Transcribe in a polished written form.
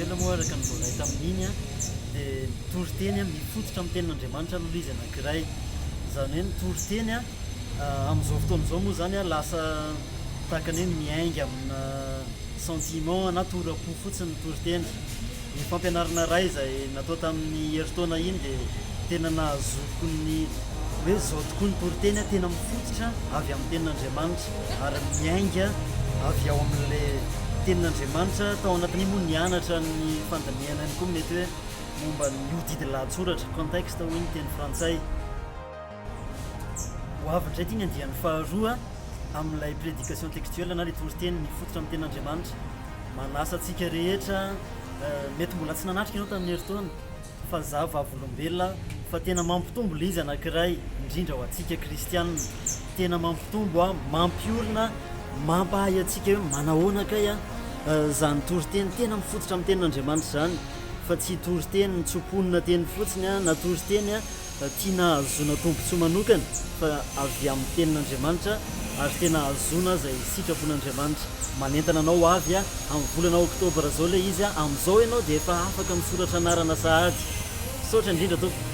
tekstuel moa araka ny volay tamin'iny a dia toriteny a mifototra amin'ny tenin'Andriamanitra aloha izy anankiray zany hoe nytoriteny a amin'izao fotoan'izao moa zany a lasa tahaka ny hoe miainga amina sentiment na torapo fotsiny ny toriteny ny fampianarana ray izay natao tamin'ny heritaona iny dia tena nahazoko ny hoe zao tokoa ny toriteny a tena mifototra avy amin'ny tenin'Andriamanitra ary miainga avy ao amin'ilay tenin'Andriamanitra tao anatin'iny moa nianatra ny fandamihana any koa mety hoe momba ny odidy lahatsoratra contexte hoy ny teny frantsay ho avy indray ty ny andihan'ny faharoa amin'ilay prédication textuelle na ilay toriteny mifototra amin'ny tenin'Andriamanitra manasa antsika rehetra mety mbola tsy nanatrika ianao tamin'ny heritaona fa za vavolombelona fa tena mampitombo ilay izy anankiray indrindra ho antsika kristianina tena mampitombo a mampiorina mampahay antsika hoe manahoana kay a zany toriteny tena mifototra amin'ny tenin'Andriamanitra zany fa tsy toriteny nitsoponina teny fotsiny a na toriteny a tiana hahazoana tombontsoa manokana fa avy amin'ny tenin'Andriamanitra ary tena hahazoana izay sitrapon'Andriamanitra manentana anao avy a amin'ny volana oktobra zao ilay izy a amin'izao ianao dia efa afaka misoratra anarana sahady saotra indrindra tompo